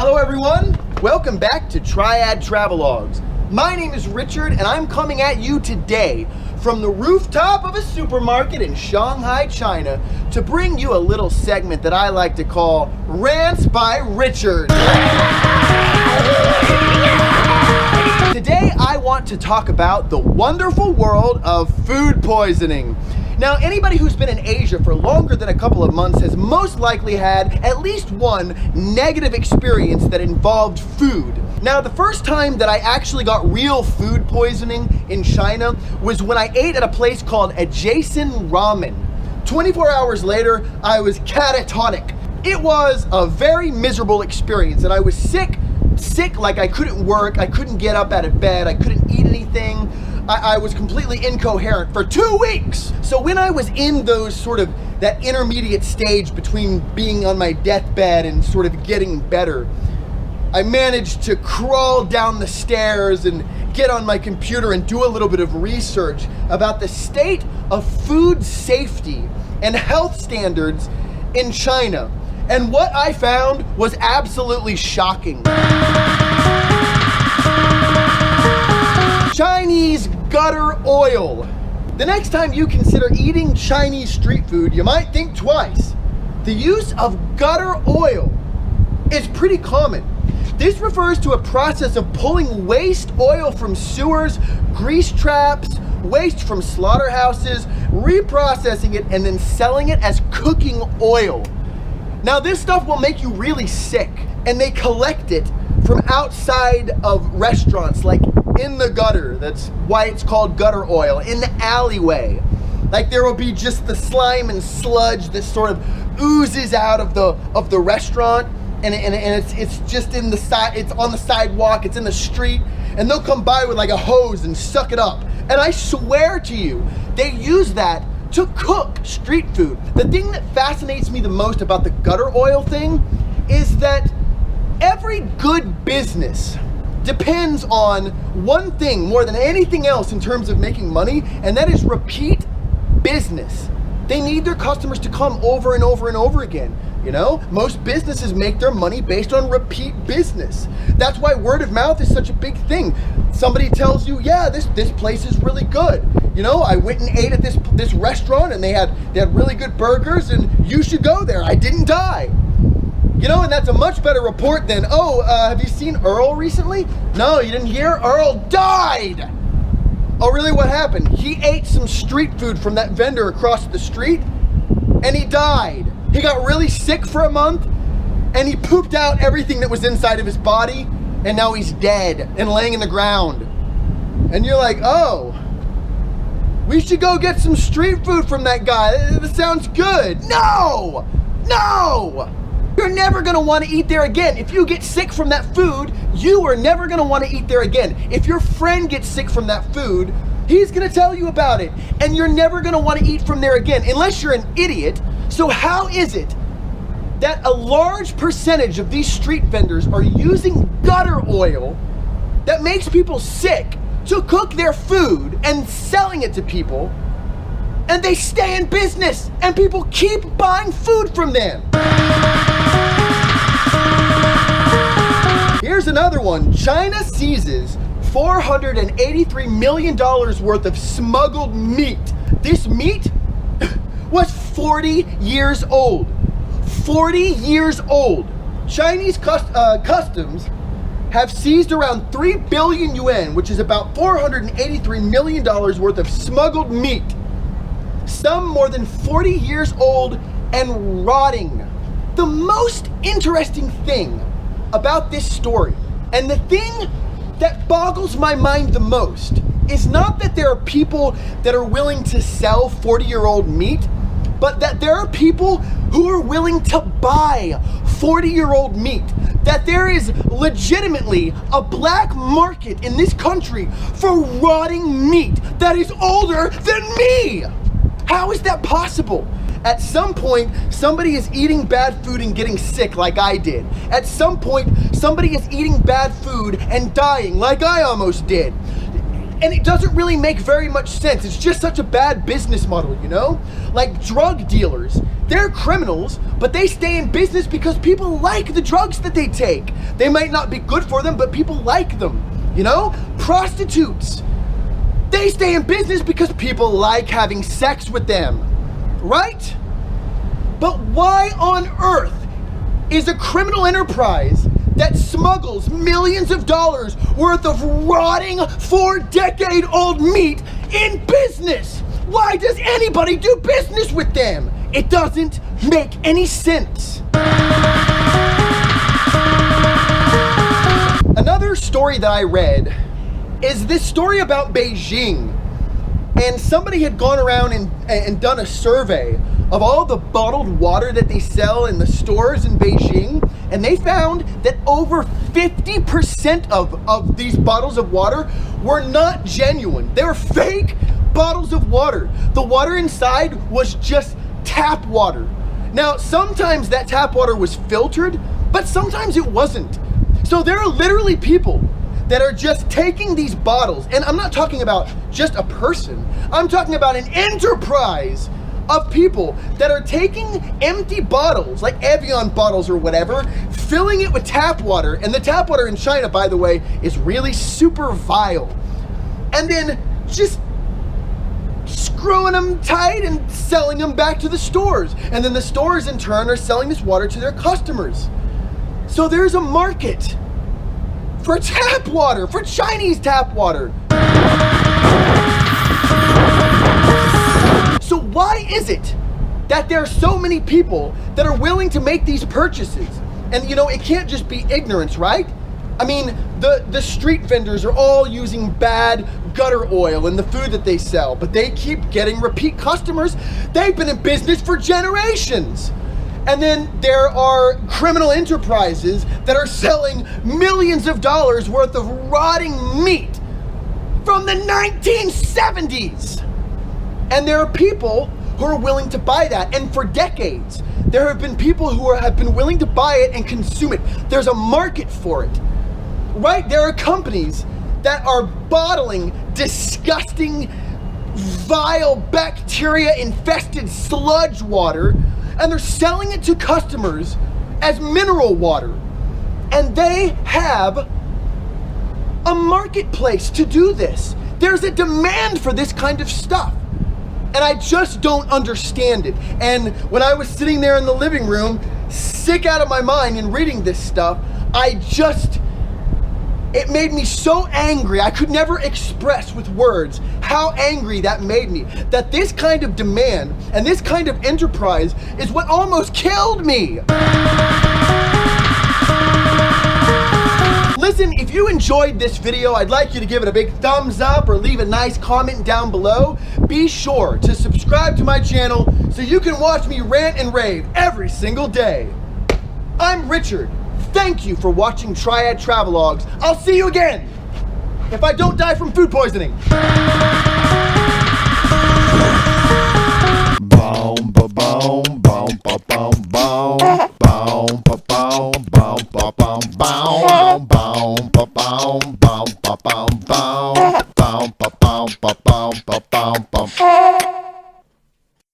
Hello everyone, welcome back to Triad Travelogues. My name is Richard and I'm coming at you today from the rooftop of a supermarket in Shanghai, China to bring you a little segment that I like to call Rants by Richard. Today I want to talk about the wonderful world of food poisoning. Now, anybody who's been in Asia for longer than a couple of months has most likely had at least one negative experience that involved food. Now, the first time that I actually got real food poisoning in China was when I ate at a place called Adjacent Ramen. 24 hours later, I was catatonic. It was a very miserable experience, and I was sick like I couldn't work, I couldn't get up out of bed, I couldn't eat anything. I was completely incoherent for 2 weeks. So when I was in that intermediate stage between being on my deathbed and sort of getting better, I managed to crawl down the stairs and get on my computer and do a little bit of research about the state of food safety and health standards in China. And what I found was absolutely shocking. Chinese gutter oil. The next time you consider eating Chinese street food, you might think twice. The use of gutter oil is pretty common. This refers to a process of pulling waste oil from sewers, grease traps, waste from slaughterhouses, reprocessing it, and then selling it as cooking oil. Now, this stuff will make you really sick, and they collect it from outside of restaurants, like in the gutter. That's why it's called gutter oil. In the alleyway, like there will be just the slime and sludge that sort of oozes out of the restaurant, and it's just in the side. It's on the sidewalk. It's in the street, and they'll come by with like a hose and suck it up. And I swear to you, they use that to cook street food. The thing that fascinates me the most about the gutter oil thing is that every good business depends on one thing more than anything else in terms of making money, and that is repeat business. They need their customers to come over and over and over again. You know, most businesses make their money based on repeat business. That's why word of mouth is such a big thing. Somebody tells you, yeah, this place is really good. You know, I went and ate at this restaurant and they had really good burgers and you should go there. I didn't die. You know, and that's a much better report than, have you seen Earl recently? No, you didn't hear? Earl died. Oh, really? What happened? He ate some street food from that vendor across the street and he died. He got really sick for a month and he pooped out everything that was inside of his body, and now he's dead and laying in the ground. And you're like, oh, we should go get some street food from that guy. This sounds good. No! You're never gonna wanna eat there again. If you get sick from that food, you are never gonna wanna eat there again. If your friend gets sick from that food, he's gonna tell you about it, and you're never gonna wanna eat from there again, unless you're an idiot. So how is it that a large percentage of these street vendors are using gutter oil that makes people sick to cook their food and selling it to people, and they stay in business and people keep buying food from them? Here's another one. China seizes $483 million worth of smuggled meat. This meat was 40 years old. 40 years old. Chinese customs have seized around 3 billion yuan, which is about $483 million worth of smuggled meat. Some more than 40 years old and rotting. The most interesting thing about this story, and the thing that boggles my mind the most, is not that there are people that are willing to sell 40-year-old meat, but that there are people who are willing to buy 40-year-old meat. That there is legitimately a black market in this country for rotting meat that is older than me. How is that possible? At some point, somebody is eating bad food and getting sick like I did. At some point, somebody is eating bad food and dying like I almost did. And it doesn't really make very much sense. It's just such a bad business model, you know? Like drug dealers, they're criminals, but they stay in business because people like the drugs that they take. They might not be good for them, but people like them, you know? Prostitutes, they stay in business because people like having sex with them, right? But why on earth is a criminal enterprise that smuggles millions of dollars worth of rotting 4-decade-old meat in business? Why does anybody do business with them? It doesn't make any sense. Another story that I read is this story about Beijing. And somebody had gone around and done a survey of all the bottled water that they sell in the stores in Beijing, and they found that over 50% of these bottles of water were not genuine. They were fake bottles of water. The water inside was just tap water. Now, sometimes that tap water was filtered, but sometimes it wasn't. So there are literally people that are just taking these bottles, and I'm not talking about just a person, I'm talking about an enterprise of people that are taking empty bottles, like Evian bottles or whatever, filling it with tap water, and the tap water in China, by the way, is really super vile, and then just screwing them tight and selling them back to the stores, and then the stores in turn are selling this water to their customers. So there's a market for tap water, for Chinese tap water. So why is it that there are so many people that are willing to make these purchases? And you know, it can't just be ignorance, right? I mean, the street vendors are all using bad gutter oil in the food that they sell, but they keep getting repeat customers. They've been in business for generations. And then there are criminal enterprises that are selling millions of dollars worth of rotting meat from the 1970s. And there are people who are willing to buy that. And for decades, there have been people who have been willing to buy it and consume it. There's a market for it, right? There are companies that are bottling disgusting, vile, bacteria-infested sludge water, and they're selling it to customers as mineral water. And they have a marketplace to do this. There's a demand for this kind of stuff. And I just don't understand it. And when I was sitting there in the living room, sick out of my mind and reading this stuff, it made me so angry. I could never express with words how angry that made me. That this kind of demand and this kind of enterprise is what almost killed me. Listen, if you enjoyed this video, I'd like you to give it a big thumbs up or leave a nice comment down below. Be sure to subscribe to my channel so you can watch me rant and rave every single day. I'm Richard. Thank you for watching Triad Travelogues. I'll see you again if I don't die from food poisoning. Boom, ba boom, boom, ba boom, boom, boom, ba